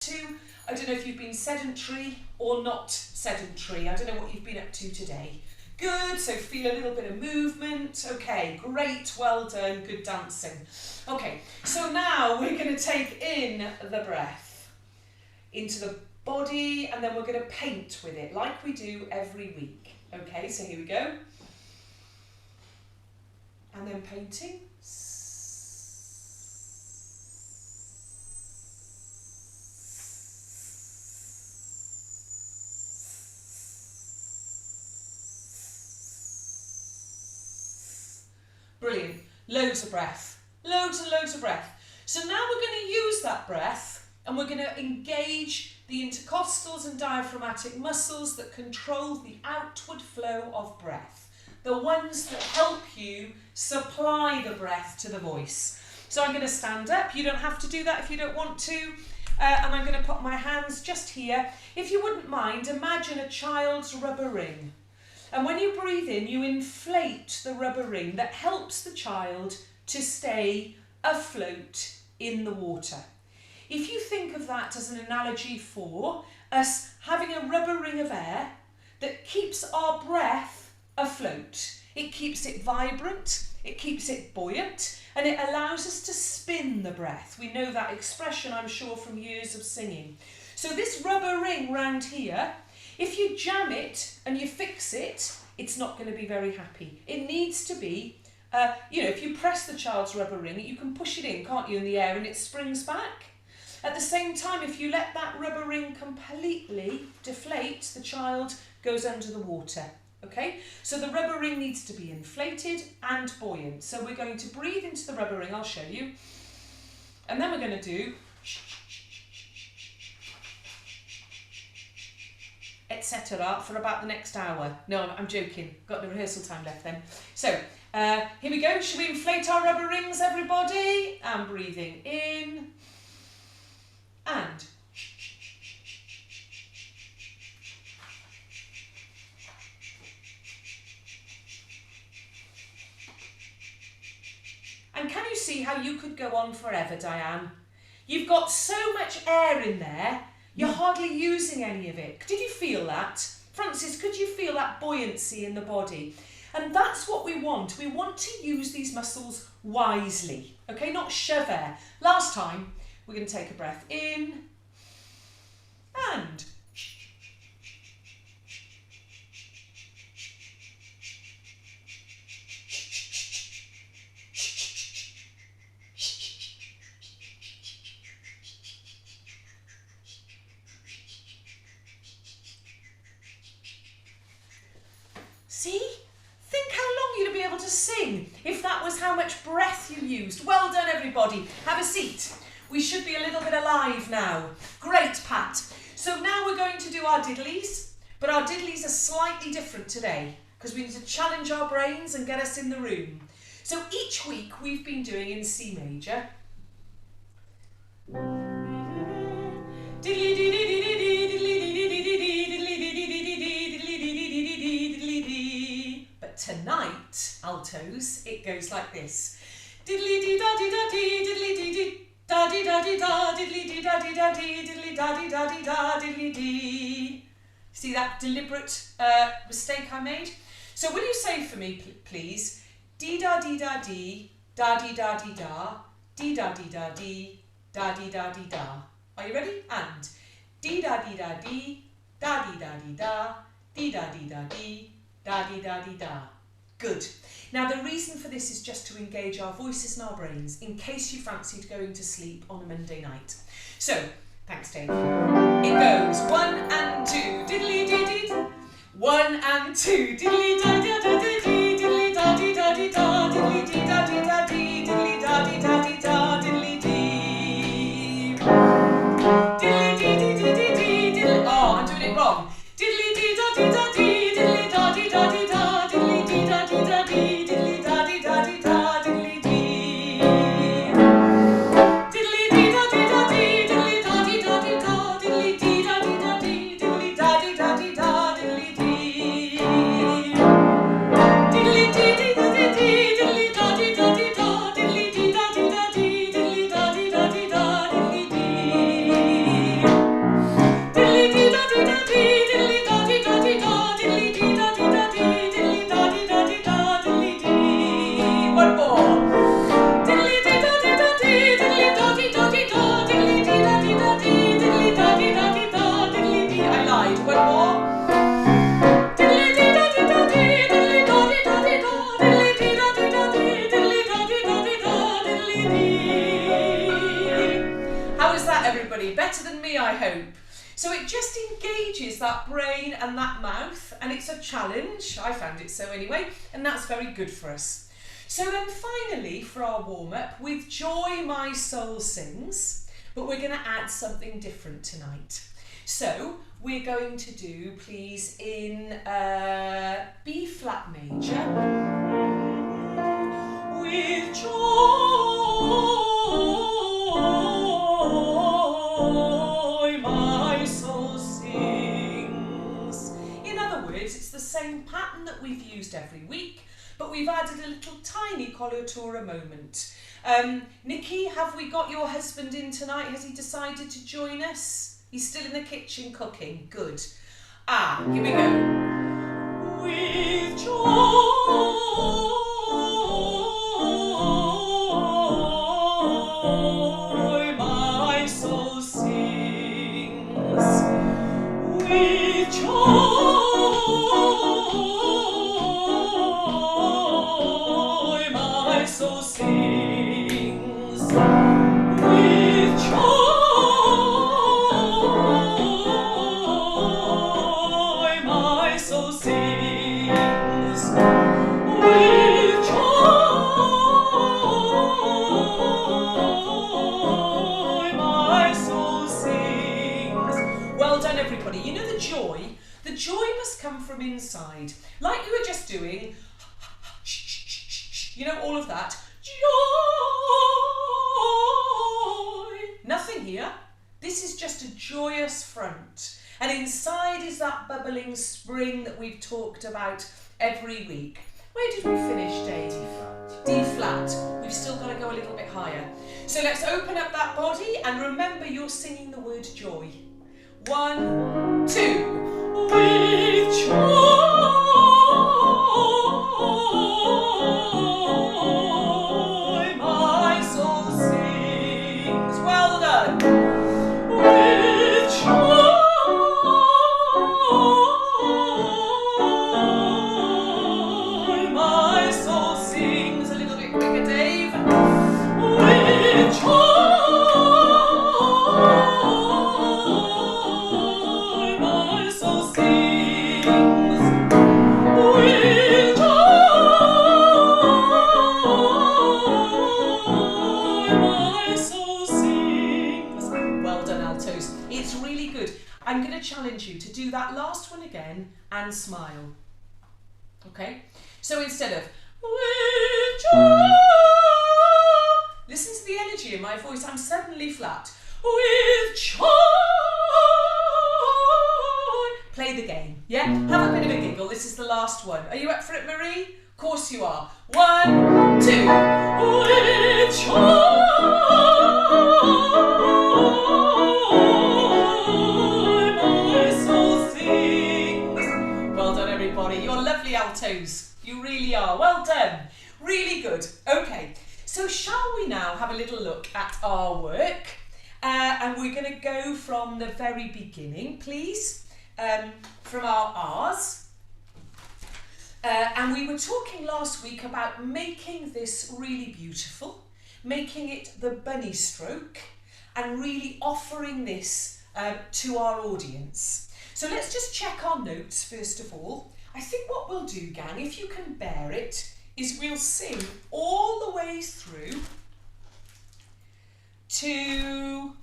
I don't know if you've been sedentary or not sedentary. I don't know what you've been up to today. Good, so feel a little bit of movement. Okay, great, well done, good dancing. Okay, so now we're going to take in the breath into the body, and then we're going to paint with it like we do every week. Okay, so here we go. And then painting. Brilliant. Loads of breath. Loads and loads of breath. So now we're going to use that breath and we're going to engage the intercostals and diaphragmatic muscles that control the outward flow of breath. The ones that help you supply the breath to the voice. So I'm going to stand up. You don't have to do that if you don't want to. And I'm going to put my hands just here. If you wouldn't mind, imagine a child's rubber ring. And when you breathe in, you inflate the rubber ring that helps the child to stay afloat in the water. If you think of that as an analogy for us having a rubber ring of air that keeps our breath afloat, it keeps it vibrant, it keeps it buoyant, and it allows us to spin the breath. We know that expression, I'm sure, from years of singing. So this rubber ring round here, if you jam it and you fix it, it's not going to be very happy. It needs to be, if you press the child's rubber ring, you can push it in, can't you, in the air, and it springs back. At the same time, if you let that rubber ring completely deflate, the child goes under the water. Okay, so the rubber ring needs to be inflated and buoyant. So we're going to breathe into the rubber ring, I'll show you. And then we're going to do etc. for about the next hour. No, I'm joking. Got the rehearsal time left then. So, here we go. Should we inflate our rubber rings, everybody? And breathing in. And. And can you see how you could go on forever, Diane? You've got so much air in there. You're hardly using any of it. Did you feel that? Francis, could you feel that buoyancy in the body? And that's what we want. We want to use these muscles wisely, okay? Not shove air. Last time, we're going to take a breath in and see? Think how long you'd be able to sing if that was how much breath you used. Well done, everybody. Have a seat. We should be a little bit alive now. Great, Pat. So now we're going to do our diddlies, but our diddlies are slightly different today because we need to challenge our brains and get us in the room. So each week we've been doing in C major. But tonight, altos, it goes like this. Diddly dee da dee da dee, diddly dee dee. Da dee da dee da, diddly dee da dee da dee, diddly da dee da dee da, diddly dee. See that deliberate mistake I made? So will you say for me, please, dee da dee da dee, da dee da dee da, dee da dee da dee, da dee da dee da. Are you ready? And dee da dee da dee, da dee da dee da, dee da dee da dee, da dee da dee da. Good. Now the reason for this is just to engage our voices and our brains in case you fancied going to sleep on a Monday night. So, thanks Dave. It goes 1 and 2, diddly dee dee. 1 and 2, diddly da da da dee dee, diddly da dee da dee da, diddly dee da dee da dee, diddly da dee da dee da, diddly dee. Diddly dee dee dee dee dee, diddly. Oh, I'm doing it wrong. Diddly dee da dee da dee, diddly da dee da dee da, diddly dee da dee da dee, diddly da dee da dee da, diddly dee. Diddly dee da dee da dee, diddly da dee da dee da, diddly dee da dee da dee, diddly da dee da dee da, diddly dee. than me, I hope. So it just engages that brain and that mouth, and it's a challenge. I found it so anyway, and that's very good for us. So then finally, for our warm-up, with joy my soul sings, but we're going to add something different tonight. So we're going to do, please, in B flat major, with joy my soul sings. In other words, it's the same pattern that we've used every week, but we've added a little tiny coloratura moment. Nikki, have we got your husband in tonight? Has he decided to join us? He's still in the kitchen cooking. Good. Here we go. With joy my soul sings. With joy my soul sings. With joy my soul sings. With joy my soul sings. Well done, everybody. You know the joy must come from inside. Like you were just doing, you know, all of that. Joy. Nothing here. This is just a joyous front. And inside is that bubbling spring that we've talked about every week. Where did we finish, Dave? D flat. We've still got to go a little bit higher. So let's open up that body and remember you're singing the word joy. 1, 2. With joy my soul sings. Well done. With joy my soul sings. A little bit quicker, Dave. With joy my soul sings. With joy my soul sings. Well done, altos. It's really good. I'm going to challenge you to do that last one again and smile. Okay? So instead of with joy, listen to the energy in my voice. I'm suddenly flat. With joy. Play the game. Yeah? Have a bit of a giggle. This is the last one. Are you up for it, Marie? Of course you are. 1, 2. With joy my soul sings. Well done, everybody. You're lovely altos. You really are. Well done. Really good. Okay. So shall we now have a little look at our work? And we're going to go from the very beginning, please. From our R's. And we were talking last week about making this really beautiful, making it the bunny stroke, and really offering this to our audience. So let's just check our notes first of all. I think what we'll do, gang, if you can bear it, is we'll sing all the way through to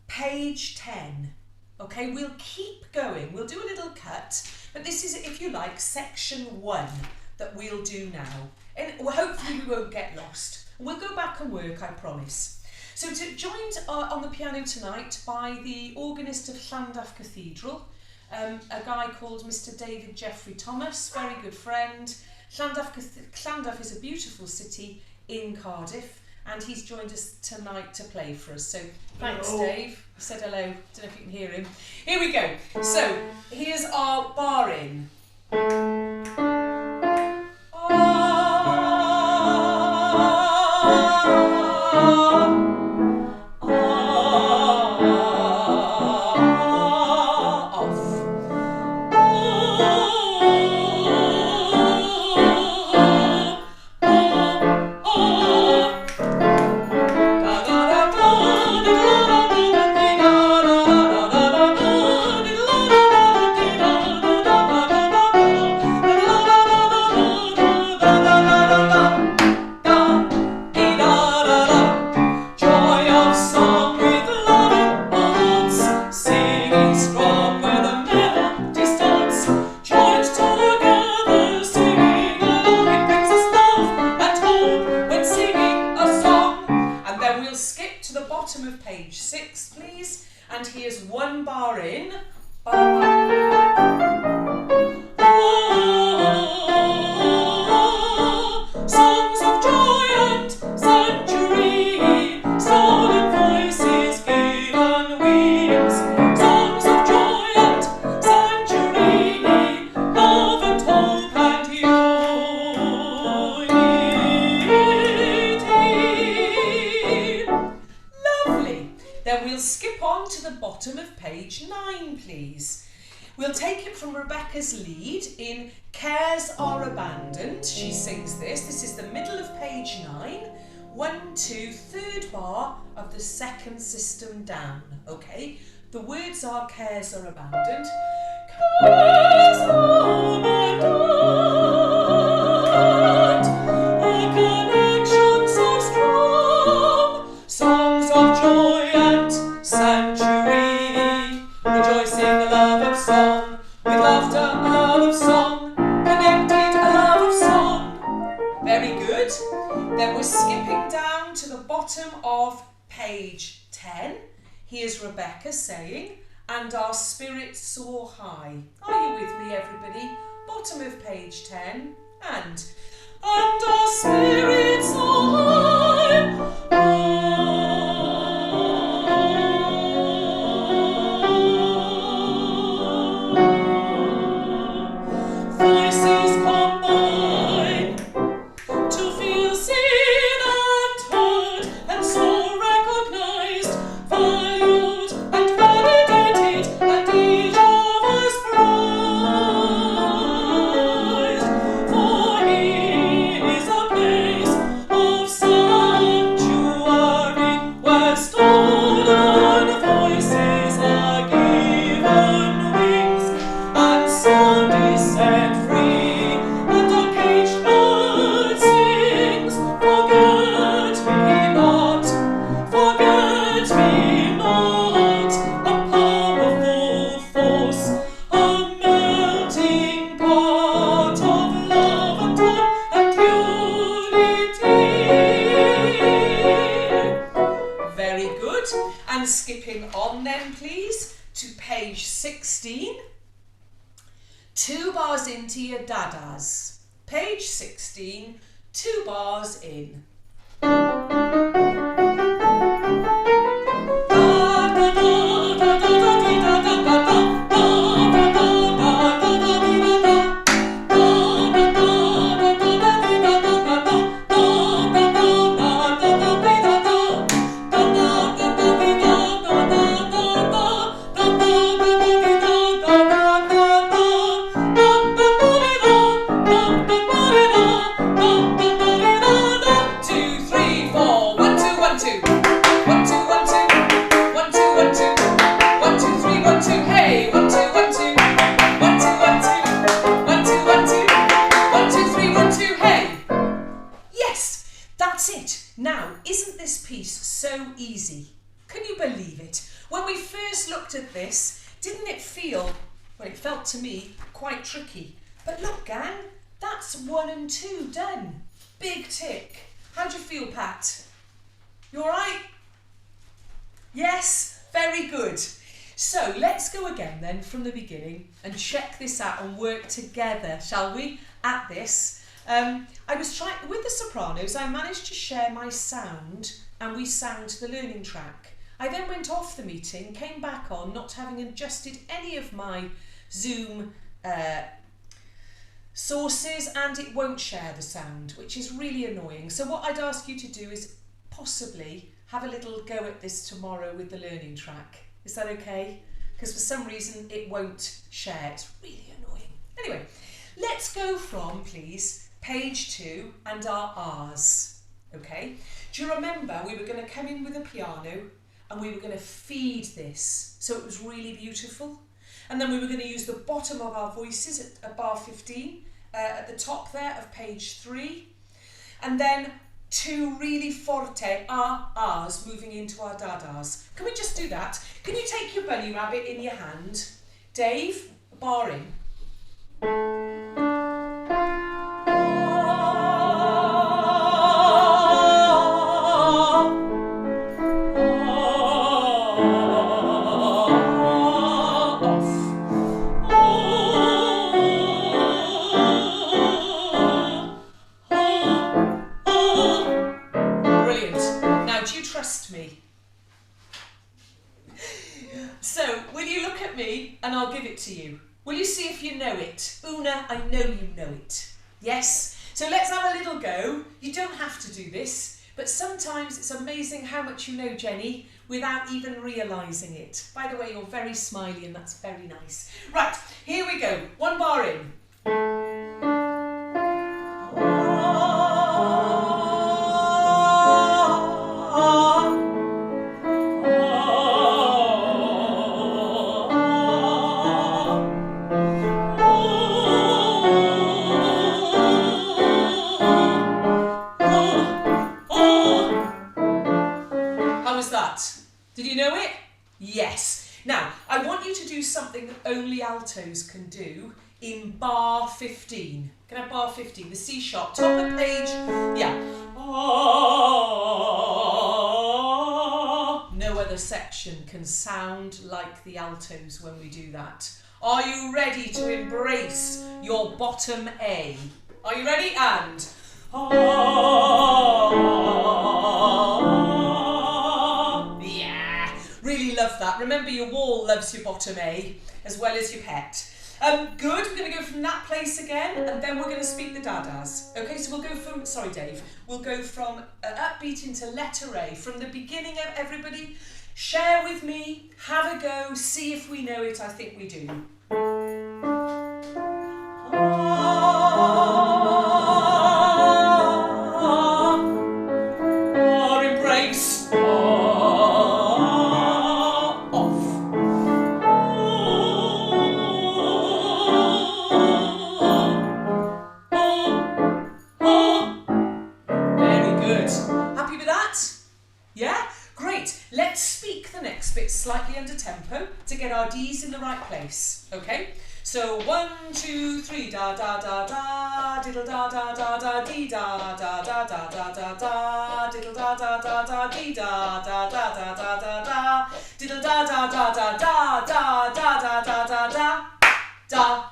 page 10. Okay, we'll keep going. We'll do a little cut, but this is, if you like, section 1 that we'll do now. And hopefully we won't get lost. We'll go back and work, I promise. So joined on the piano tonight by the organist of Llandaff Cathedral, a guy called Mr. David Jeffrey Thomas, very good friend. Llandaff is a beautiful city in Cardiff, and he's joined us tonight to play for us. So thanks, hello. Dave. He said hello. Don't know if you can hear him. Here we go. So here's our bar in. voices. And here's one bar in. Bar. Songs of joy and sanctuary, stolen voices given wings. Songs of joy and sanctuary, love and hope and unity. Lovely. Then we'll skip on to the bottom of page 9, please. We'll take it from Rebecca's lead in Cares Are Abandoned. She sings this. This is the middle of page 9. 1, 2, third bar of the second system down. Okay, the words are cares are abandoned. Cares are abandoned. A connection so strong. Songs of joy and sanctuary. Rejoicing the love of song. With laughter, a love of song. Connected, a love of song. Very good. Then we're skipping down to the bottom of page 10. Here's Rebecca saying, and our spirits soar high. Are you with me, everybody? Bottom of page 10. And our spirits soar high. Voices combine to feel seen and heard, and so recognized, valued and validated, and each of us prized. For here is a place of sanctuary, where stolen voices are given wings, and sound is set free, and our caged bird sings, forget me not, a powerful force, a melting pot of love and hope and unity. Very good. And skipping on then, please, to page 16. 2 bars into your dadas. Page 16, 2 bars in. Now, isn't this piece so easy? Can you believe it? When we first looked at this, didn't it feel, well, it felt to me quite tricky. But look, gang, that's 1 and 2 done. Big tick. How do you feel, Pat? You all right? Yes, very good. So let's go again then from the beginning and check this out and work together, shall we, at this. I was trying, with the sopranos, I managed to share my sound and we sang to the learning track. I then went off the meeting, came back on, not having adjusted any of my Zoom sources, and it won't share the sound, which is really annoying. So what I'd ask you to do is possibly have a little go at this tomorrow with the learning track. Is that okay? Because for some reason it won't share. It's really annoying. Anyway, let's go from, please, page 2 and our R's. Okay? Do you remember we were going to come in with a piano and we were going to feed this so it was really beautiful? And then we were going to use the bottom of our voices at bar 15, at the top there of page 3. And then 2 really forte R's moving into our dadas. Can we just do that? Can you take your bunny rabbit in your hand? Dave, bar in. look at me and I'll give it to you. Will you see if you know it? Una, I know you know it. Yes? So let's have a little go. You don't have to do this, but sometimes it's amazing how much you know, Jenny, without even realising it. By the way, you're very smiley and that's very nice. Right, here we go. One bar in. Did you know it? Yes. Now, I want you to do something that only altos can do in bar 15. Can I have bar 15? The C sharp, top of page. Yeah. No other section can sound like the altos when we do that. Are you ready to embrace your bottom A? Are you ready? And really love that. Remember, your wall loves your bottom A as well as your pet. Good, we're going to go from that place again and then we're going to speak the dadas. Okay, so we'll go from, sorry Dave, we'll go from upbeat into letter A. From the beginning, everybody, share with me, have a go, see if we know it. I think we do. Embrace. Slightly under tempo to get our D's in the right place. Okay, so 1, 2, 3, da da da da, diddle da da da da, dee da da da da da da da, diddle da da da da, dee da da da da da da da, diddle da da da da da da da da da da da, da,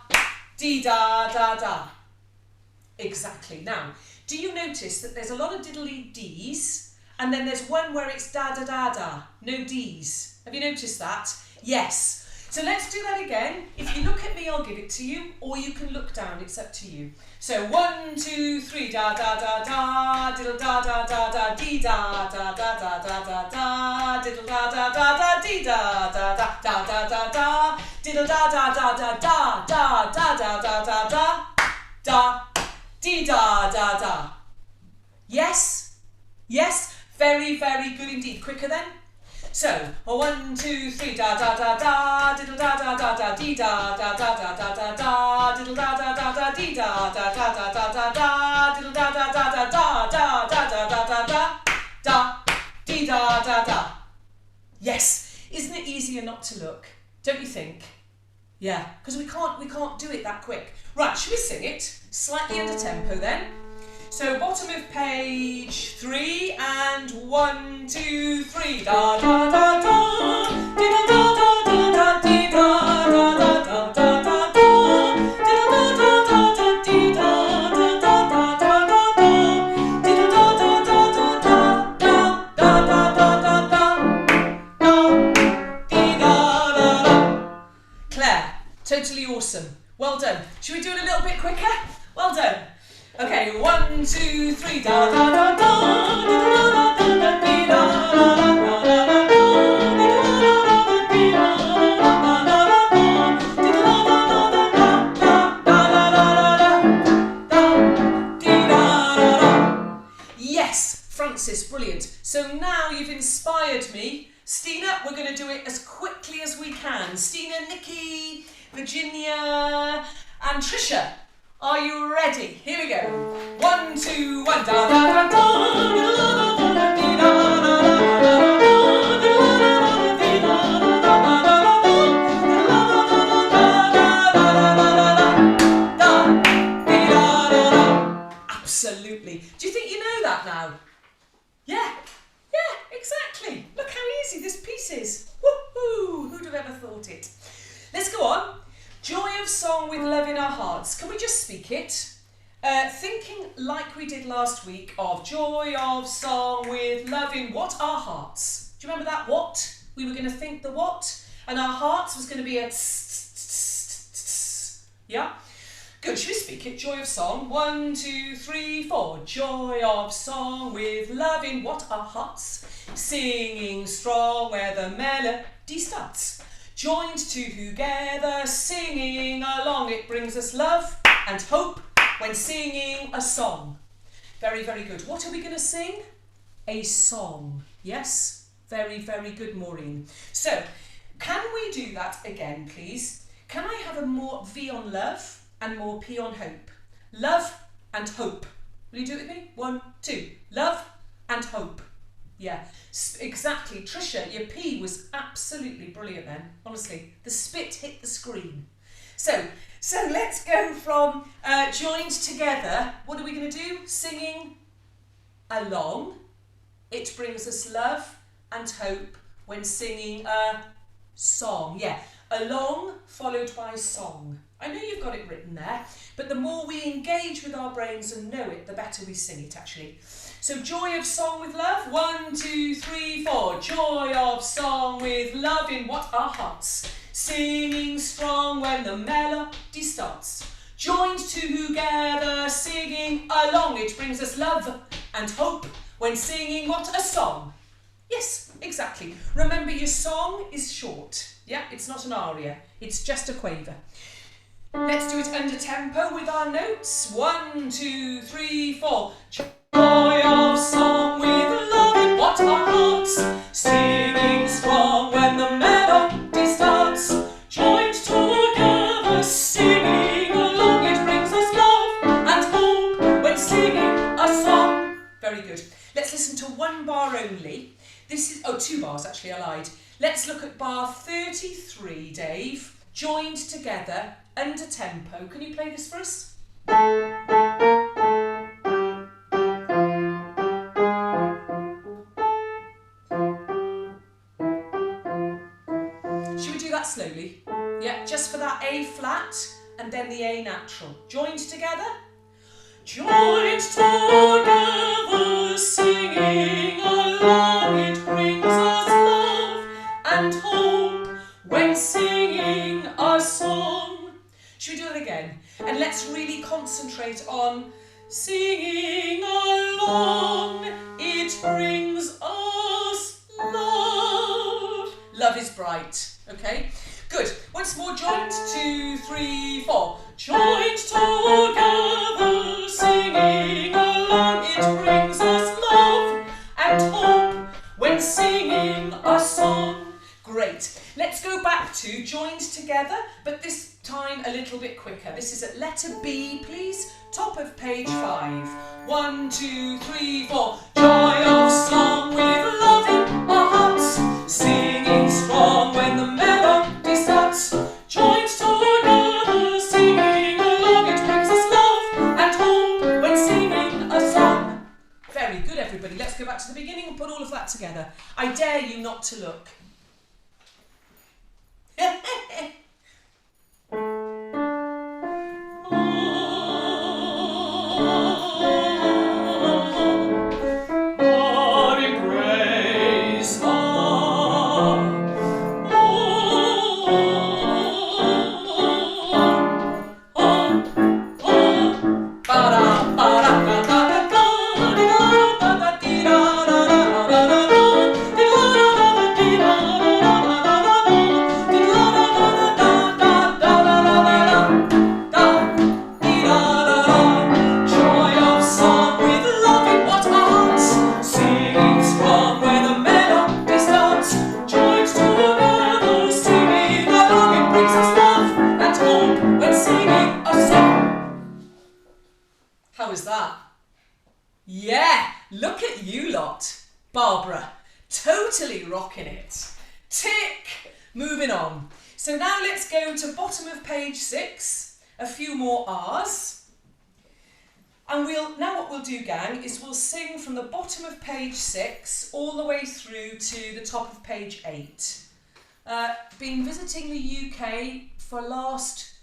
dee da da da. Exactly. Now, do you notice that there's a lot of diddly D's and then there's one where it's da da da da, no D's? Have you noticed that? Yes. So let's do that again. If you look at me, I'll give it to you, or you can look down, it's up to you. So 1, 2, 3, da da da da, diddle da da da da, dee da da da da da da da, diddle da da da da, dee da da da da da da da, diddle da da da da da da da da da da da, da, dee da da da. Yes? Yes? Very, very good indeed. Quicker then. So, 1, 2, 3, da da da da, diddle da da da da, dee da da da da da da da, diddle da da da da, dee da da da da da da da, diddle da da da da da da da da da da da, da, dee da da da. Yes, isn't it easier not to look? Don't you think? Yeah, because we can't do it that quick. Right, should we sing it? Slightly under tempo then. So bottom of page 3 and 1, 2, 3. Da da da da, diddle da da da da, dee da da da da da da da, diddle da da da da, dee da da da da da da da, diddle da da da da da da da da da da da, dee da da da. Claire, totally awesome. Well done. Should we do it a little bit quicker? Well done. Okay, 1, 2, 3, da da da da, da da da da, dee da da da da da da, dee da da da da, dee da da da da da, dee da da da da da da da da dee da da da. Yes, Francis, brilliant. So now you've inspired me. Stina, we're going to do it as quickly as we can. Stina, Nikki, Virginia, and Trisha. Are you ready? Here we go. 1, 2, 1. Da da da da. Absolutely. Do you think you know that now? Yeah. Yeah, exactly. Look how easy this piece is. Woohoo! Who'd have ever thought it? Let's go on. Joy of song with love in our hearts. Can we just speak it? Thinking like we did last week of joy of song with love in what? Our hearts. Do you remember that what? We were going to think the what? And our hearts was going to be a tss, tss, tss, tss. Yeah? Good, should we speak it? Joy of song. 1, 2, 3, 4. Joy of song with love in what our hearts, singing strong where the melody starts. Joined together, singing along, it brings us love and hope when singing a song. Very, very good. What are we going to sing? A song. Yes? Very, very good, Maureen. So, can we do that again, please? Can I have a more V on love and more P on hope? Love and hope. Will you do it with me? 1, 2. Love and hope. Yeah, exactly. Trisha, your P was absolutely brilliant then. Honestly, the spit hit the screen. So let's go from joined together. What are we going to do? Singing along. It brings us love and hope when singing a song. Yeah, along followed by song. I know you've got it written there, but the more we engage with our brains and know it, the better we sing it actually. So joy of song with love. 1, 2, 3, 4. Joy of song with love in what our hearts, singing strong when the melody starts. Joined together, singing along, it brings us love and hope when singing what? A song. Yes, exactly. Remember, your song is short. Yeah, it's not an aria, it's just a quaver. Let's do it under tempo with our notes. 1, 2, 3, 4. Joy of song with love in what our hearts, singing strong when the melody starts. Joined together, singing along, it brings us love and hope when singing a song. Very good. Let's listen to one bar only. This is, 2 bars actually, I lied. Let's look at bar 33, Dave. Joined together, under tempo. Can you play this for us? Should we do that slowly? Yeah, just for that A flat and then the A natural. Joined together. Joined together, singing along, it brings us love and hope when singing a song. Should we do it again? And let's really concentrate on singing along, it brings us love. Love is bright, okay? Good. Once more, joined. 2, 3, 4. Joined together, singing along, it brings us love and hope when singing a song. Great. Let's go back to joined together, but this time a little bit quicker. This is at letter B, please. Top of page 5. 1, 2, 3, 4. Joy of song with love in our hearts, singing strong when the melody starts. Joined together, singing along, it brings us love and hope when singing a song. Very good, everybody. Let's go back to the beginning and put all of that together. I dare you not to look. How was that? Yeah, look at you lot. Barbara, totally rocking it. Tick. Moving on. So now let's go to bottom of page 6. A few more R's. And now what we'll do, gang, is we'll sing from the bottom of page 6 all the way through to the top of page 8. Been visiting the UK for last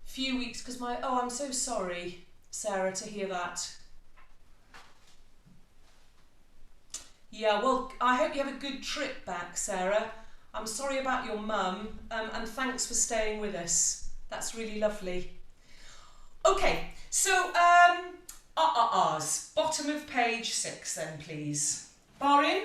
few weeks because I'm so sorry, Sarah, to hear that. Yeah, well, I hope you have a good trip back, Sarah. I'm sorry about your mum, and thanks for staying with us. That's really lovely. Okay, so ahs. Bottom of page 6 then, please. Bar in.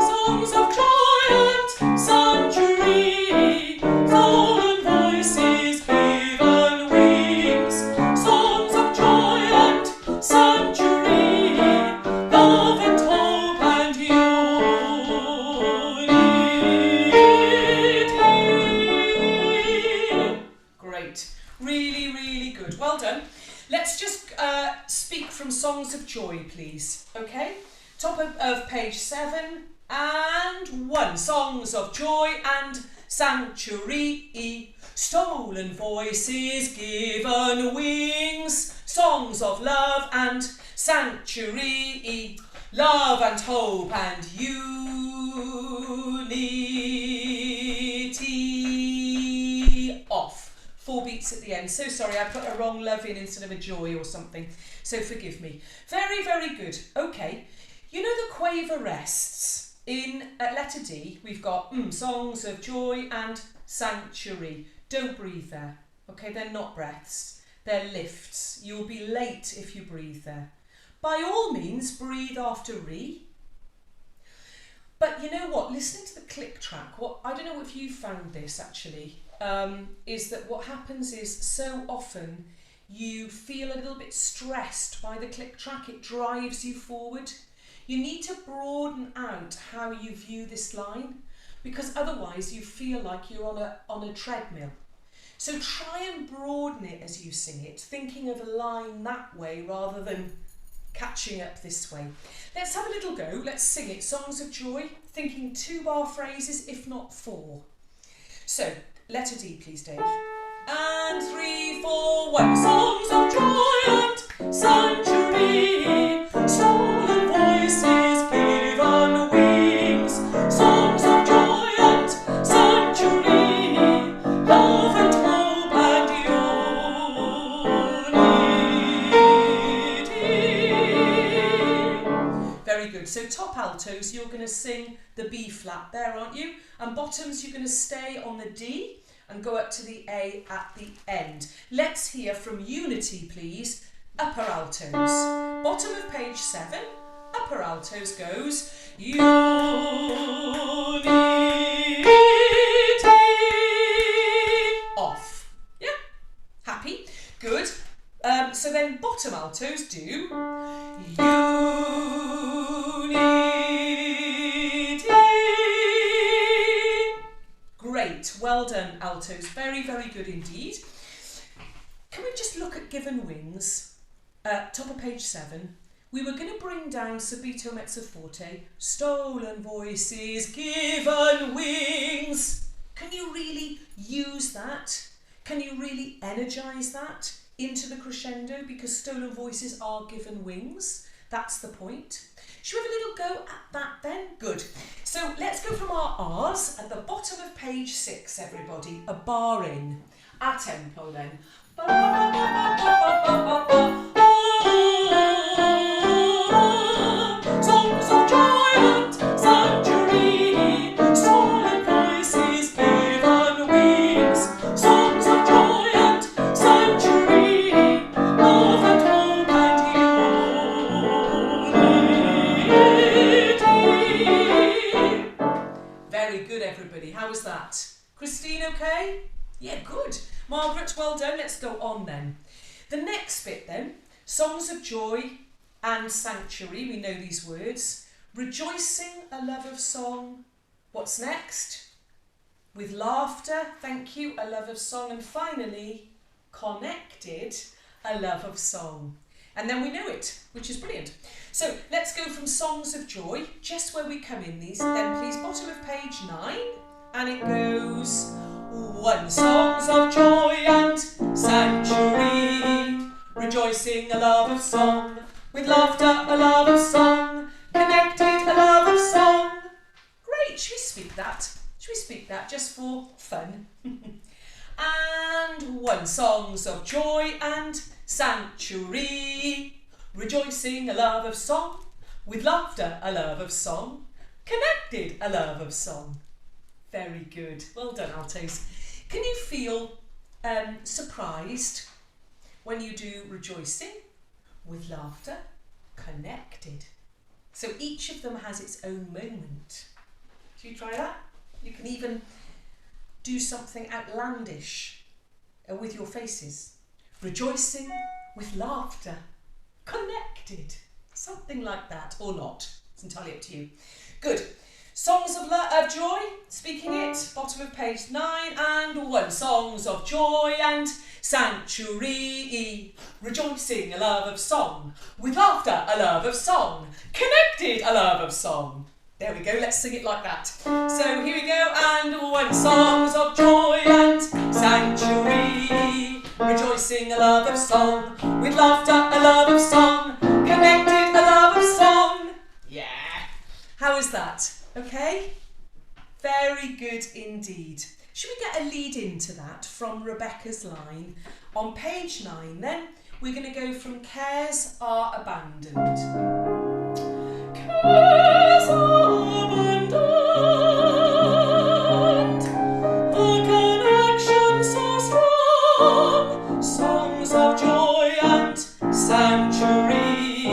Songs of joy and sanctuary, soul and voices given wings. Songs of joy and sanctuary, love and hope and unity. Great, really, really good. Well done. Let's just speak from Songs of Joy, please. Okay? Top of page 7 and 1. Songs of joy and sanctuary, stolen voices given wings. Songs of love and sanctuary, love and hope and unity. Off. 4 beats at the end. So sorry, I put a wrong love in instead of a joy or something. So forgive me. Very, very good. Okay. You know the quaver rests in letter D. We've got songs of joy and sanctuary. Don't breathe there. Okay, they're not breaths. They're lifts. You'll be late if you breathe there. By all means, breathe after re. But you know what? Listening to the click track, I don't know if you found this actually, is that what happens is so often you feel a little bit stressed by the click track. It drives you forward. You need to broaden out how you view this line, because otherwise you feel like you're on a treadmill. So try and broaden it as you sing it, thinking of a line that way rather than catching up this way. Let's have a little go. Let's sing it. Songs of Joy, thinking 2-bar phrases, if not 4. So, letter D, please, Dave. And 3, 4, 1. Songs of joy and sanctuary, stolen voices given wings. Songs of joy and sanctuary, love and hope and unity. Very good. So top altos, you're going to sing the B flat there, aren't you? And bottoms, you're going to stay on the D and go up to the A at the end. Let's hear from unity, please. Upper altos. Bottom of page 7, upper altos goes unity. Off. Yeah? Happy? Good. So then bottom altos do unity. Great, well done altos, very, very good indeed. Can we just look at given wings? Top of page 7. We were going to bring down subito mezzo forte, stolen voices, given wings. Can you really use that? Can you really energise that into the crescendo? Because stolen voices are given wings. That's the point. Should we have a little go at that then? Good. So let's go from our R's at the bottom of page 6, everybody. A bar in. A tempo then. Songs of joy and sanctuary, stolen voices given wings. Songs of joy and sanctuary, love and hope and unity. Very good, everybody. How was that? Christine, okay? Yeah, good. Margaret, well done. Let's go on then. The next bit then, songs of joy and sanctuary. We know these words. Rejoicing, a love of song. What's next? With laughter, thank you, a love of song. And finally, connected, a love of song. And then we know it, which is brilliant. So let's go from songs of joy, just where we come in these. Then please, bottom of page 9. And it goes... 1. Songs of joy and sanctuary, rejoicing, a love of song. With laughter, a love of song. Connected, a love of song. Great, should we speak that? Should we speak that just for fun? And 1. Songs of joy and sanctuary, Rejoicing, a love of song. With laughter, a love of song. Connected, a love of song. Very good. Well done, altos. Can you feel surprised when you do rejoicing, with laughter, connected? So each of them has its own moment. Should you try that? You can even do something outlandish with your faces. Rejoicing, with laughter, connected. Something like that, or not. It's entirely up to you. Good. Songs of joy, speaking it, bottom of page 9 and 1. Songs of joy and sanctuary. Rejoicing, a love of song. With laughter, a love of song. Connected, a love of song. There we go, let's sing it like that. So here we go, and 1. Songs of joy and sanctuary. Rejoicing, a love of song. With laughter, a love of song. Connected, a love of song. Yeah. How is that? Okay? Very good indeed. Should we get a lead into that from Rebecca's line? On page 9 then, we're going to go from cares are abandoned. Cares are abandoned, the connection so strong, songs of joy and sanctuary,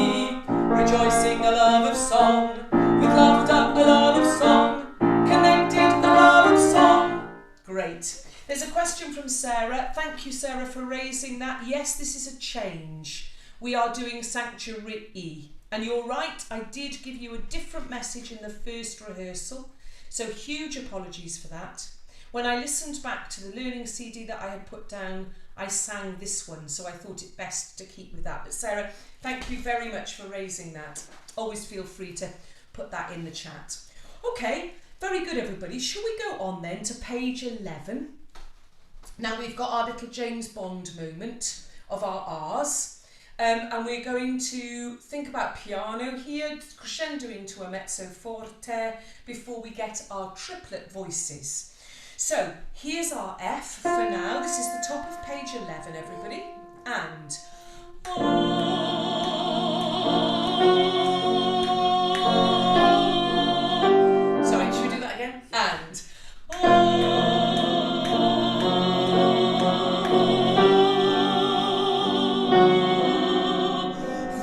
rejoicing, a love of song, with laughter, a love of song, connected, a love of song. Great. There's a question from Sarah. Thank you, Sarah, for raising that. Yes, this is a change. We are doing sanctuary. And you're right, I did give you a different message in the first rehearsal, so huge apologies for that. When I listened back to the learning CD that I had put down, I sang this one, so I thought it best to keep with that. But Sarah, thank you very much for raising that. Always feel free to put that in the chat. Okay, very good everybody. Shall we go on then to page 11? Now we've got our little James Bond moment of our R's. And we're going to think about piano here, crescendo into a mezzo forte before we get our triplet voices. So here's our F for now. This is the top of page 11, everybody. And sorry, should we do that again? And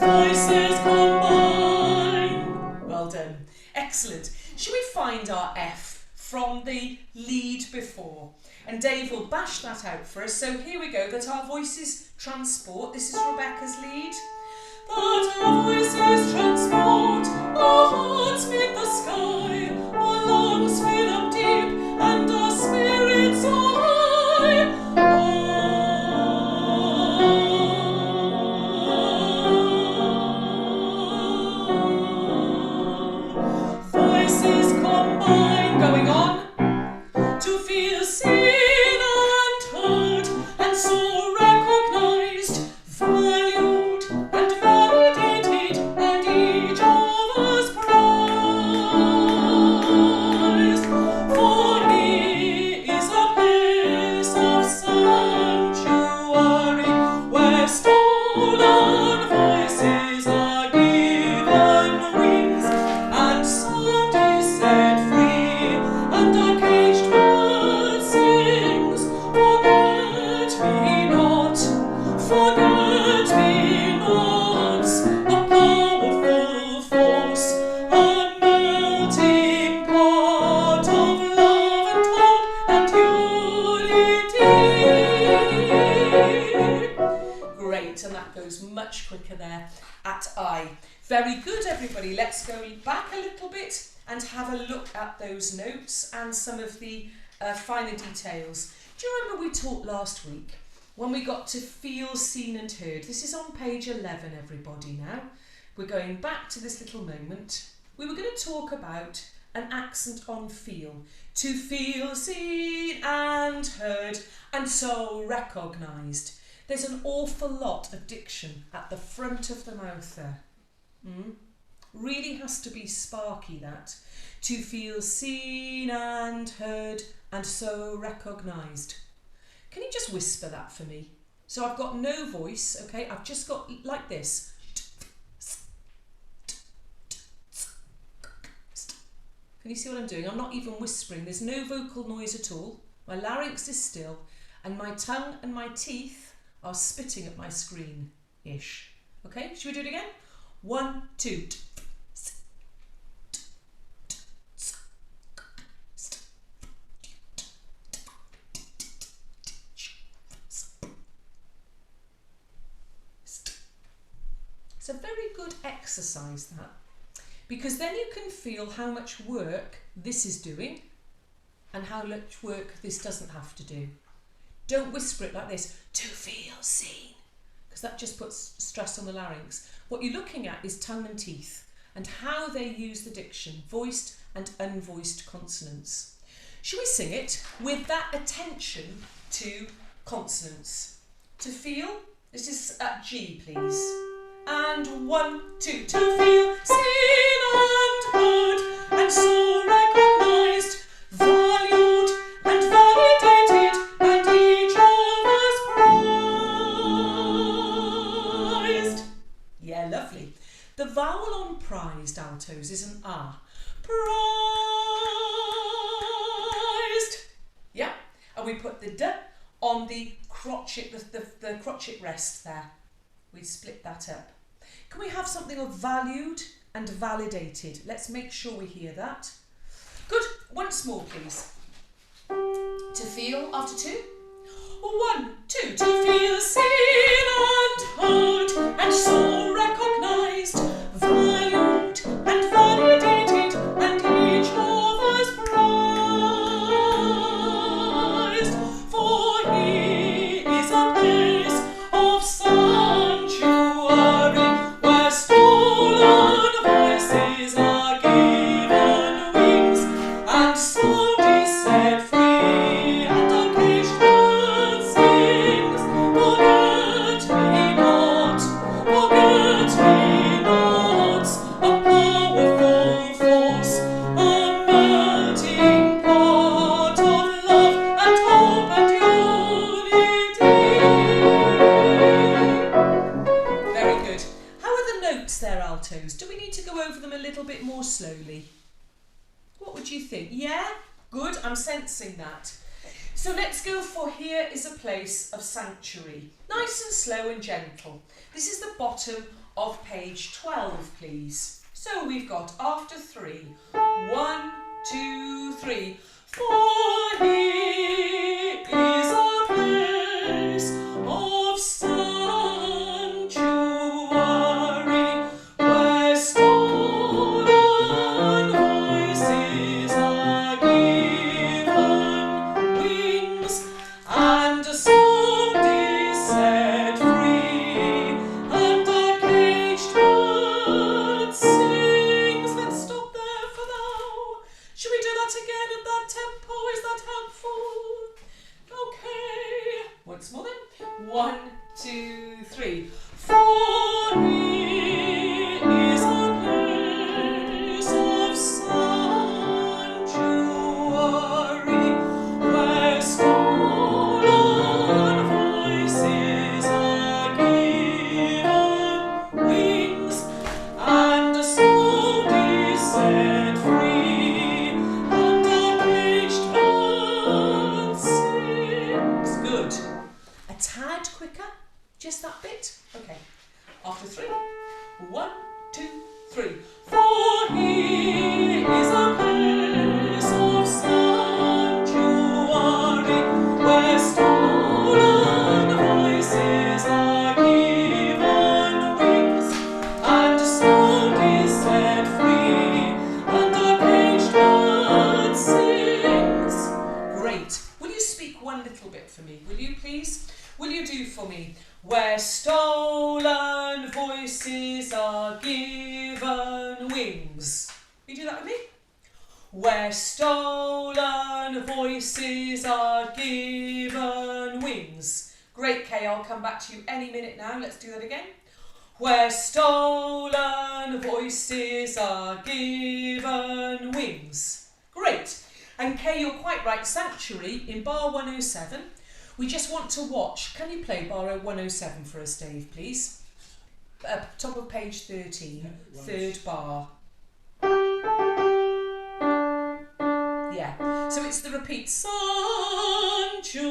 voices combine. Well done. Excellent. Should we find our F from the lead before? And Dave will bash that out for us. So here we go, that our voices transport. This is Rebecca's lead. That our voices transport, our hearts meet the sky, our lungs fill up deep, and our spirits are high. Voices combine, going on, to feel seen and heard, and so recognized, valued and validated, and each of us prized. For here is a place of sanctuary, where stolen voices are given wings, and sound is set free, and our caged bird sings, forget me not, a powerful force, a melting pot of love and hope and unity. Great, and that goes much quicker there at I. Very good, everybody. Let's go back a little bit and have a look at those notes and some of the finer details. Do you remember we talked last week when we got to feel seen and heard? This is on page 11, everybody, now. We're going back to this little moment. We were going to talk about an accent on feel. To feel seen and heard and so recognised. There's an awful lot of diction at the front of the mouth there. Really has to be sparky, that. To feel seen and heard and so recognised. Can you just whisper that for me? So I've got no voice, okay? I've just got like this. Can you see what I'm doing? I'm not even whispering. There's no vocal noise at all. My larynx is still, and my tongue and my teeth are spitting at my screen-ish. Okay, should we do it again? 1, 2. It's a very good exercise, that, because then you can feel how much work this is doing and how much work this doesn't have to do. Don't whisper it like this, to feel seen, because that just puts stress on the larynx. What you're looking at is tongue and teeth and how they use the diction, voiced and unvoiced consonants. Shall we sing it with that attention to consonants? To feel, this is at G, please. And 1, 2, to feel seen and heard, and so recognised, valued and validated, and each of us prized. Yeah, lovely. The vowel on prized, altos, is an ah. Prized. Yeah, and we put the d on the crotchet, the crotchet rest there. We split that up. Can we have something of valued and validated? Let's make sure we hear that. Good. Once more, please. To feel after 2. 1, 2. To feel seen and heard, and so recognised, valued and validated, and each of us prized. For he is a place of sanctuary, where stolen voices are given wings, and sound is set free, and a caged bird sings. Forget me not, a powerful force, a melting pot of love and hope and unity. Very good. How are the notes there, altos? Do we need to go over them a little bit more slowly? What would you think? Yeah? Good, I'm sensing that. So let's go for here is a place of sanctuary. Nice and slow and gentle. This is the bottom of page 12, please. So we've got after 3. 1, 2, 3. For he is a place of sanctuary, where stolen voices are given wings, and a soul is set free, and a caged bird sings. Let's stop there for now. Should we do that again at that tempo? Is that helpful? Okay. Once more then. 1, 2, 3. For he is a place of sanctuary, where stolen voices are given wings, and a soul is set free, and a caged bird sings. Good. A tad quicker, just that bit. Okay. After 3. 1, 2, 3. For he is a place of sanctuary, where stolen voices are given wings, and a soul is set free, and a caged bird sings. Great. Will you speak one little bit for me? Will you please? Will you do for me? Where stolen voices are given wings. Will you do that with me? Where stolen voices are given wings. Great, Kay, I'll come back to you any minute now. Let's do that again. Where stolen voices are given wings. Great. And Kay, you're quite right. Sanctuary in bar 107. We just want to watch. Can you play bar 107 for us, Dave, please? Top of page 13, third bar. yeah. So it's the repeat, sanctuary,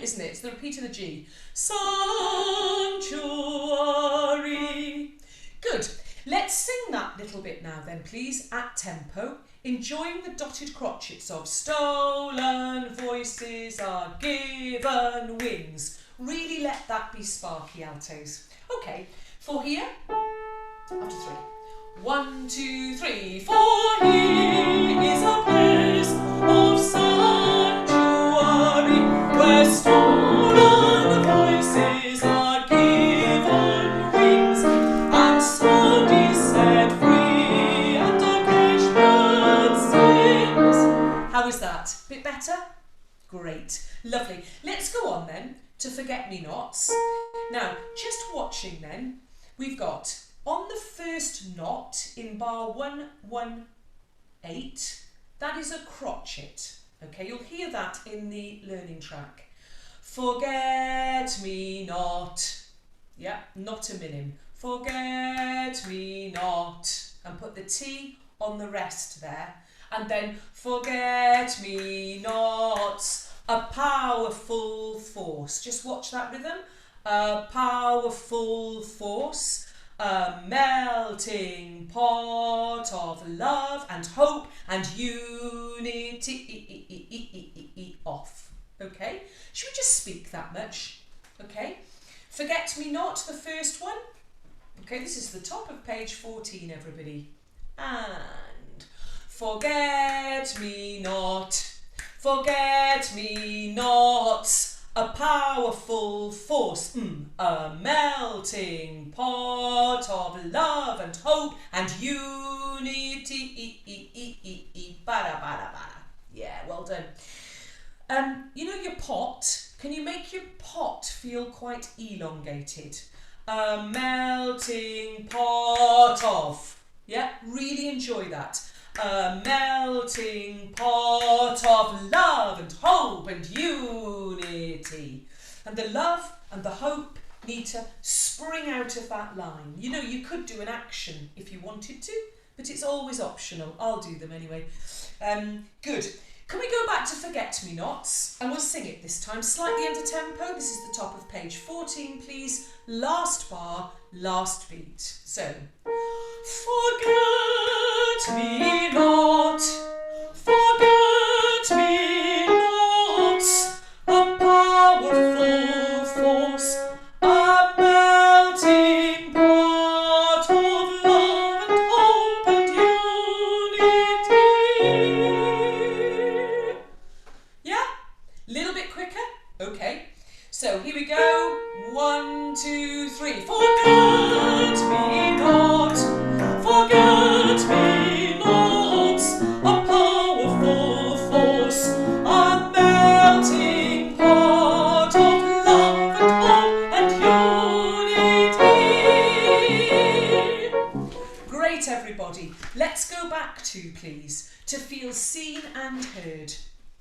isn't it? It's the repeat of the G. Sanctuary. Good. Let's sing that little bit now then, please, at tempo, enjoying the dotted crotchets of stolen voices are given wings. Really let that be sparky, altos. Okay, for here, after 3. 1, 2, 3, for here is a place of sanctuary where stolen voices are given wings and sound is set free and a caged bird sings. How is that? Bit better? Great, lovely. Let's go on then to Forget-Me-Nots. Now, just watching then, we've got on the first knot in bar 118, that is a crotchet. Okay, you'll hear that in the learning track. Forget-me-not. Yeah, not a minim. Forget-me-not. And put the T on the rest there. And then forget-me-nots, a powerful force. Just watch that rhythm. A powerful force. A melting pot of love and hope and unity off. Okay? Should we just speak that much? Okay? Forget-me-not, the first one. Okay, this is the top of page 14, everybody. And forget-me-not, forget-me-not. A powerful force, a melting pot of love and hope and unity. Bada, bada, bada. Yeah, well done. You know your pot, can you make your pot feel quite elongated? A melting pot of, yeah, really enjoy that. A melting pot of love and hope and unity. And the love and the hope need to spring out of that line. You know, you could do an action if you wanted to, but it's always optional. I'll do them anyway. Good. Can we go back to Forget-Me-Nots? And we'll sing it this time, slightly under tempo. This is the top of page 14, please. Last bar, last beat. So, forget-me-not, forget-me-not, a powerful force, a melting pot of love and hope and unity. Yeah? Little bit quicker? Okay. So here we go. 1, 2, 3. Forget-me-not, forget-me-not, a powerful force, a melting pot of love and hope and unity. Great, everybody. Let's go back to, please, to feel seen and heard.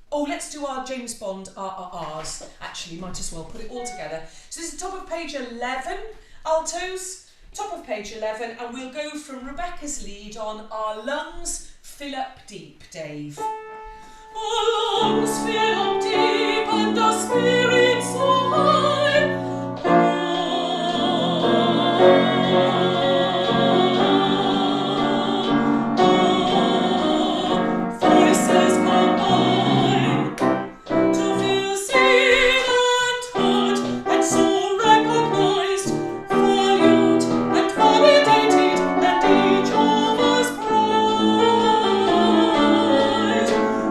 Oh, let's do our James Bond RRRs. Actually, might as well put it all together. So this is top of page 11, altos. Top of page 11, and we'll go from Rebecca's lead on Our Lungs Fill Up Deep, Dave. Our lungs fill up deep and our spirits high. Voices combine to feel seen and heard and so recognized, valued and validated, and each of us prized.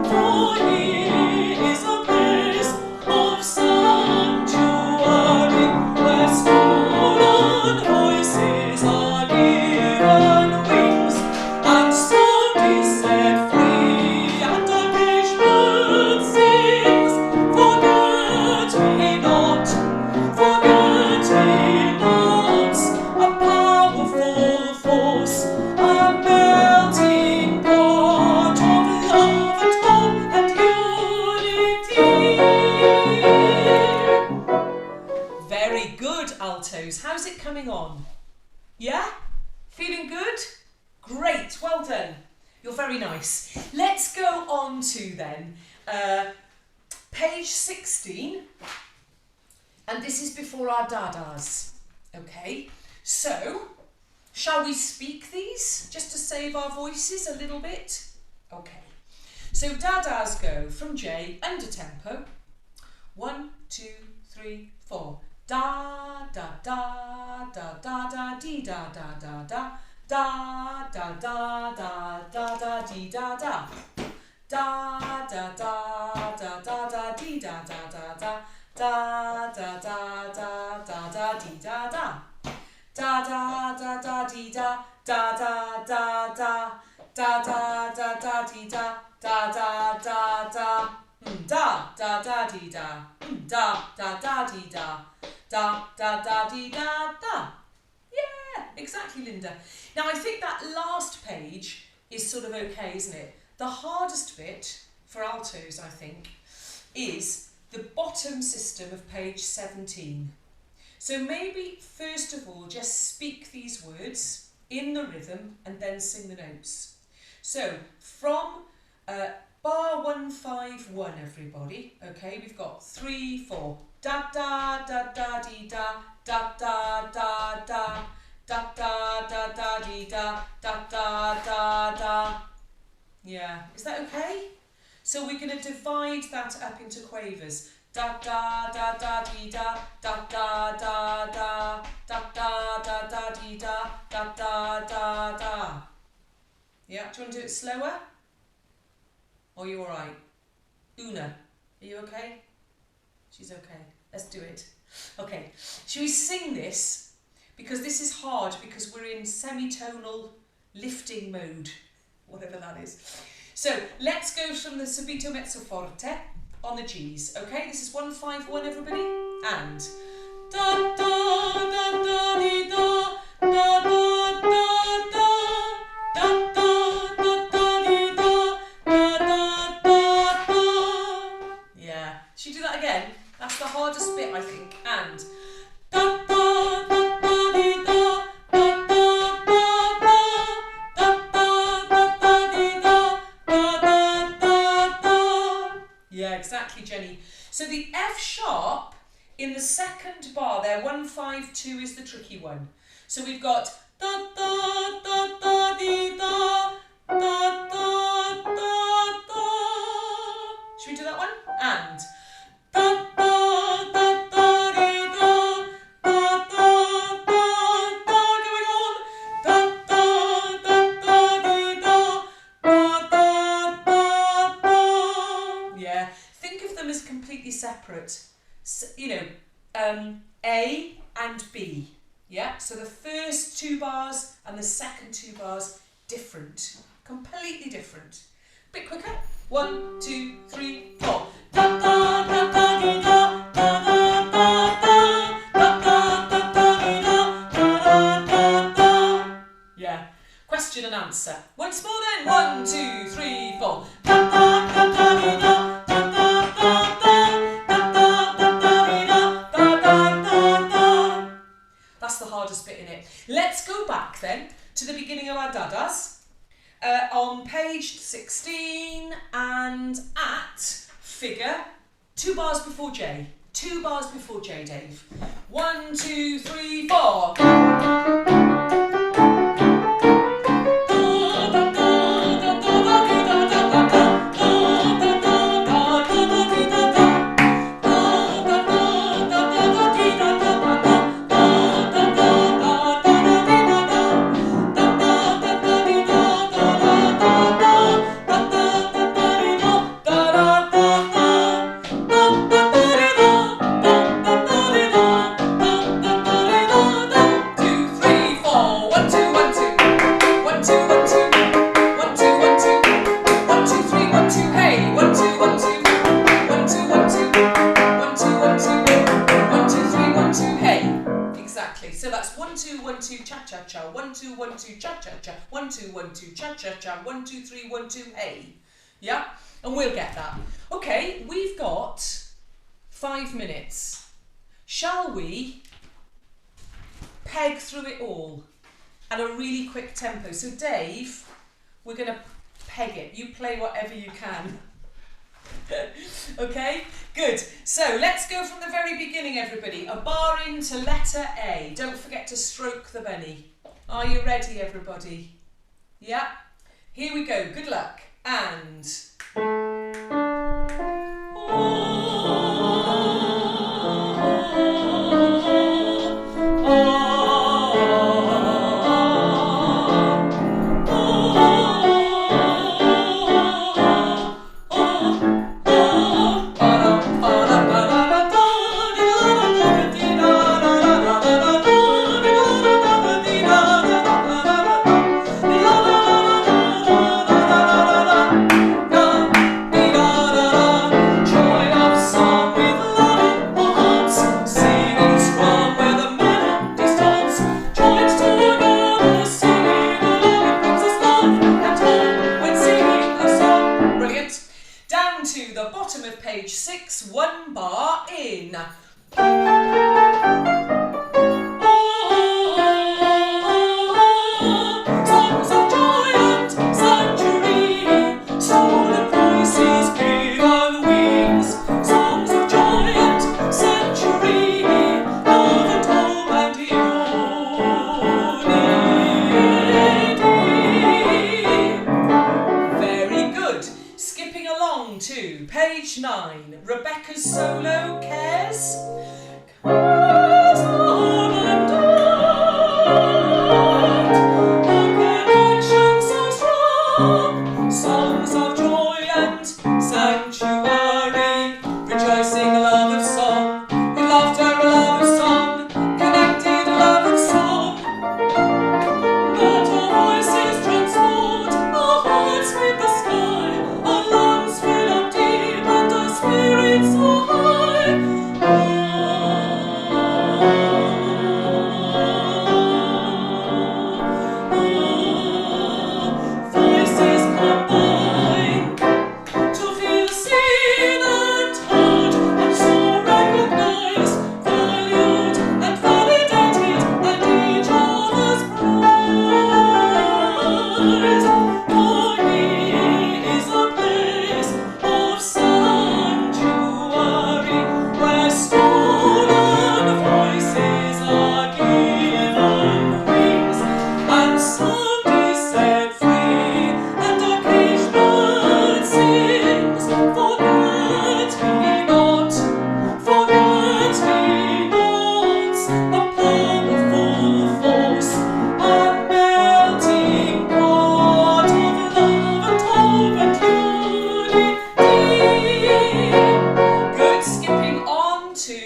For here is a place of sanctuary where stolen voices are given wings and sound is set free and a caged bird sings. Forget-me-not, forget-me-not, a powerful force, a melting pot of love and hope and unity. Very good, altos. How's it coming on? Yeah? Feeling good? Great, well done. You're very nice. Let's go on to then page 16, and this is before our dadas. Okay, so shall we speak these just to save our voices a little bit? Okay, so dadas go from J under tempo. 1, 2, 3, 4. Da da da da da da dee da da da da da da da da da da dee da da da da da da da da dee da da da da da da da da da da dee da da da da da da dee da da da da da da da da da dee da da da da da da da da dee da da da da dee da da da da dee da da. Yeah, exactly, Linda. Now I think that last page is sort of okay, isn't it? The hardest bit for altos, I think, is the bottom system of page 17. So maybe first of all just speak these words in the rhythm and then sing the notes. So from bar 151, everybody. Okay, we've got 3, 4. Da da da da dee da da da da da da da da da dee da da da da da. Yeah, is that okay? So we're going to divide that up into quavers. Da da da da dee da da da da da da da da da dee da da da da da. Yeah, do you want to do it slower? Or are you alright? Una, are you okay? She's okay. Let's do it. Okay, shall we sing this? Because this is hard because we're in semitonal lifting mode, whatever that is. So let's go from the subito mezzo forte on the G's. Okay, this is 151, everybody. And da da da da dee da da da da da da da da dee da da da da da. Yeah, should we do that again? That's the hardest bit, I think. And da da da da dee da da da da da da da da dee da da da da da. Yeah, exactly, Jenny. So the F sharp in the second bar there, 152 is the tricky one. So we've got da da da da dee da da da da da. Should we do that one? And da da da da dee da da da da da. Going on. Da da da da dee da da da da da. Yeah. Think of them as completely separate. You know, A and B. Yeah. So the first 2 bars and the second 2 bars different, completely different. Bit quicker. 1, 2, 3, 4. Da da da da dee da da da da da da da da dee da da da da. Yeah. Question and answer. Once more then. 1, 2, 3, 4. Da da da da dee da da da da da da da da dee da da da da da. That's the hardest bit in it. Let's go back then to the beginning of our dadas. On page 16 and at figure 2 bars before J. 2 bars before J, Dave. 1, 2, 3, 4. So that's 1 2 1 2 cha cha cha, 1 2 1 2 cha cha cha, 1 2 1 2 cha cha cha, 1 2 3 1 2 hey. Yeah, and we'll get that. Okay, we've got 5 minutes. Shall we peg through it all at a really quick tempo? So Dave, we're going to peg it. You play whatever you can. Okay, good. So let's go from the very beginning, everybody. A bar into letter A. Don't forget to stroke the bunny. Are you ready, everybody? Yeah? Here we go. Good luck. And... page 6, 1 bar in. Songs of joy and sanctuary, stolen voices given wings. Songs of joy and sanctuary, love and hope and unity. Very good. Skipping along to page 9, Rebecca's solo cares. Cares on and on, a connection so strong. Songs of joy and sanctuary, rejoicing love of song, with laughter love of song, connected love of song. Let our voices transport our hearts with the sky, our lungs fill up deep and our spirits so high. Voices combine to feel seen and heard, and so recognized, valued and validated, and each other's prize. For here is a place of sanctuary, where stolen voices are given wings, and some is set free, and occasional sings. Forget me not, a powerful force, a melting pot of love and hope and unity. Good. Skipping on to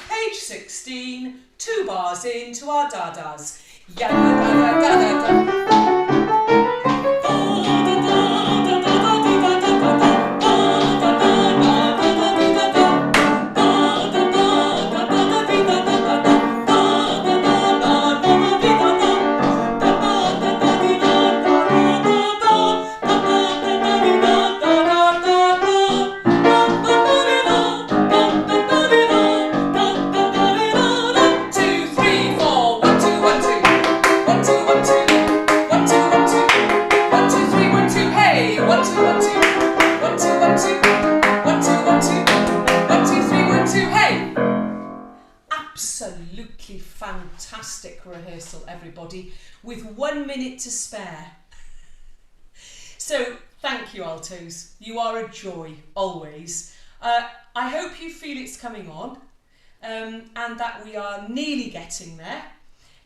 page 16, 2 bars into our dadas. Ya da da da da da. Absolutely fantastic rehearsal, everybody, with 1 minute to spare. So thank you, altos. You are a joy, always. I hope you feel it's coming on, and that we are nearly getting there.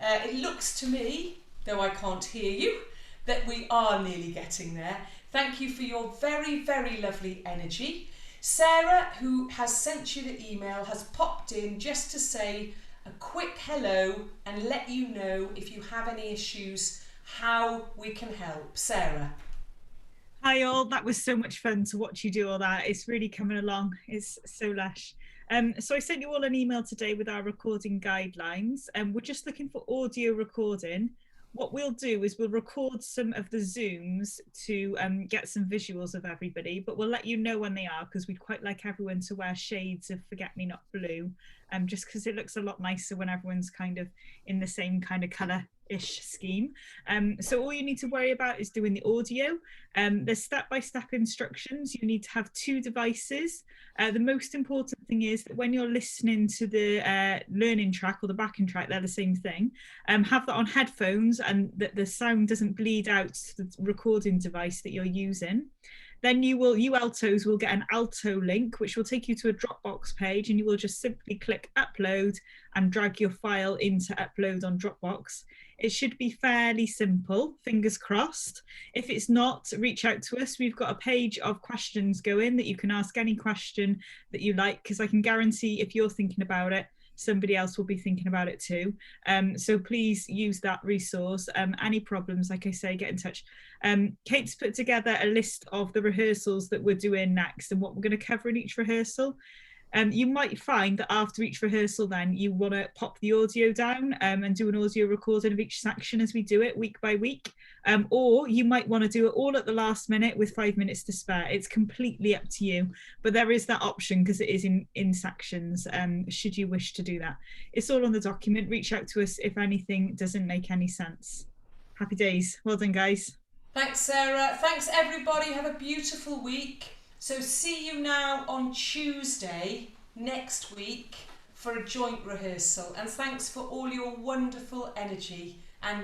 It looks to me, though I can't hear you, that we are nearly getting there. Thank you for your very, very lovely energy. Sarah, who has sent you the email, has popped in just to say a quick hello and let you know if you have any issues, how we can help. Sarah. Hi all, that was so much fun to watch you do all that. It's really coming along, it's so lush. So I sent you all an email today with our recording guidelines, and we're just looking for audio recording. What we'll do is we'll record some of the Zooms to get some visuals of everybody, but we'll let you know when they are, because we'd quite like everyone to wear shades of Forget-Me-Not blue, just because it looks a lot nicer when everyone's kind of in the same kind of colour ish scheme. So all you need to worry about is doing the audio. There's step-by-step instructions. You need to have 2 devices. The most important thing is that when you're listening to the learning track or the backing track, they're the same thing. Have that on headphones, and that the sound doesn't bleed out to the recording device that you're using. Then you Altos will get an Alto link, which will take you to a Dropbox page, and you will just simply click upload and drag your file into upload on Dropbox. It should be fairly simple, fingers crossed. If it's not, reach out to us. We've got a page of questions going that you can ask any question that you like, because I can guarantee if you're thinking about it, somebody else will be thinking about it too. So please use that resource. Any problems, like I say, get in touch. Kate's put together a list of the rehearsals that we're doing next and what we're going to cover in each rehearsal. You might find that after each rehearsal then you want to pop the audio down and do an audio recording of each section as we do it week by week, or you might want to do it all at the last minute with 5 minutes to spare. It's completely up to you, but there is that option because it is in sections, should you wish to do that. It's all on the document. Reach out to us if anything doesn't make any sense. Happy days. Well done, guys. Thanks, Sarah. Thanks, everybody. Have a beautiful week. So see you now on Tuesday next week for a joint rehearsal. And thanks for all your wonderful energy.